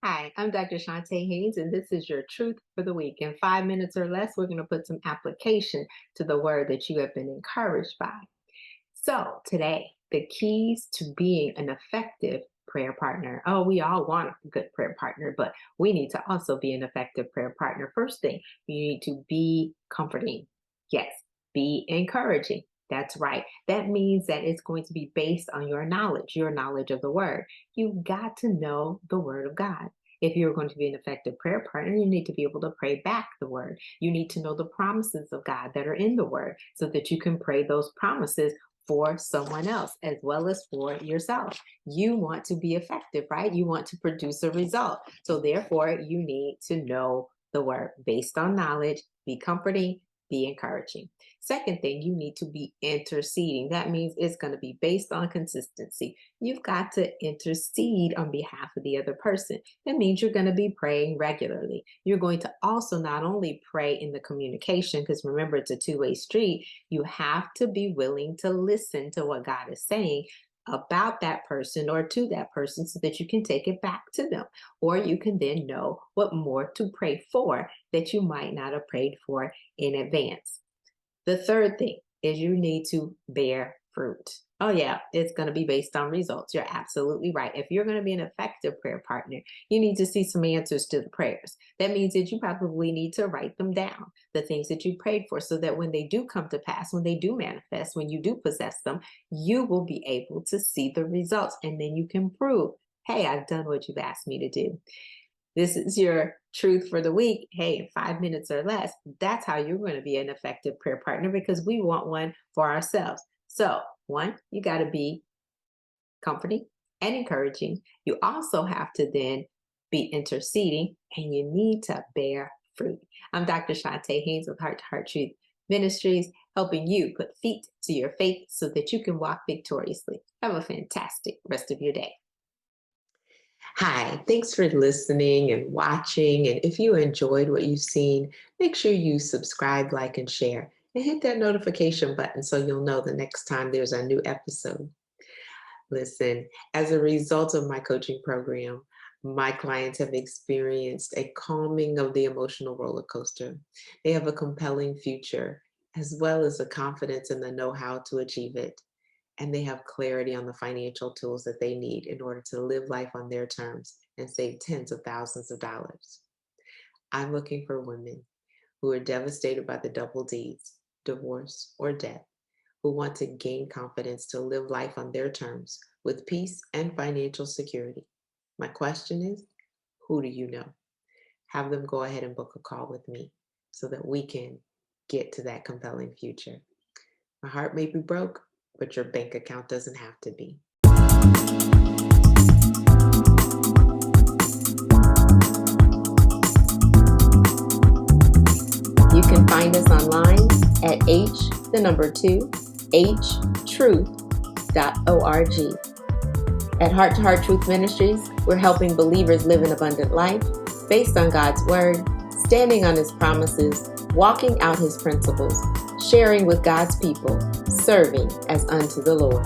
Hi, I'm Dr. Chonta Haynes, and this is your Truth for the Week. In 5 minutes or less, we're going to put some application to the word that you have been encouraged by. So, today, the keys to being an effective prayer partner. Oh, we all want a good prayer partner, but we need to also be an effective prayer partner. First thing, you need to be comforting. Yes, be encouraging. That's right. That means that it's going to be based on your knowledge of the word. You've got to know the word of God. If you're going to be an effective prayer partner, you need to be able to pray back the word. You need to know the promises of God that are in the word so that you can pray those promises for someone else as well as for yourself. You want to be effective, right? You want to produce a result. So therefore, you need to know the word based on knowledge, be comforting, be encouraging. Second thing, you need to be interceding. That means it's going to be based on consistency. You've got to intercede on behalf of the other person. That means you're going to be praying regularly. You're going to also not only pray in the communication, because remember, it's a two-way street. You have to be willing to listen to what God is saying about that person or to that person so that you can take it back to them. Or you can then know what more to pray for that you might not have prayed for in advance. The third thing is you need to bear fruit. Oh, yeah, it's going to be based on results. You're absolutely right. If you're going to be an effective prayer partner, you need to see some answers to the prayers. That means that you probably need to write them down, the things that you prayed for, so that when they do come to pass, when they do manifest, when you do possess them, you will be able to see the results. And then you can prove, hey, I've done what you've asked me to do. This is your truth for the week. Hey, in 5 minutes or less, that's how you're going to be an effective prayer partner, because we want one for ourselves. So, one, you got to be comforting and encouraging. You also have to then be interceding, and you need to bear fruit. I'm Dr. Chonta Haynes with Heart Truth Ministries, helping you put feet to your faith so that you can walk victoriously. Have a fantastic rest of your day. Hi, thanks for listening and watching. And if you enjoyed what you've seen, make sure you subscribe, like, and share, and hit that notification button so you'll know the next time there's a new episode. Listen, as a result of my coaching program, my clients have experienced a calming of the emotional roller coaster. They have a compelling future, as well as a confidence in the know-how to achieve it. And they have clarity on the financial tools that they need in order to live life on their terms and save tens of thousands of dollars. I'm looking for women who are devastated by the double D's, divorce or death, who want to gain confidence to live life on their terms with peace and financial security. My question is, who do you know? Have them go ahead and book a call with me so that we can get to that compelling future. My heart may be broke, but your bank account doesn't have to be. You can find us online at htruth.org. At Heart Truth Ministries, we're helping believers live an abundant life based on God's Word, standing on His promises, walking out His principles, sharing with God's people, serving as unto the Lord.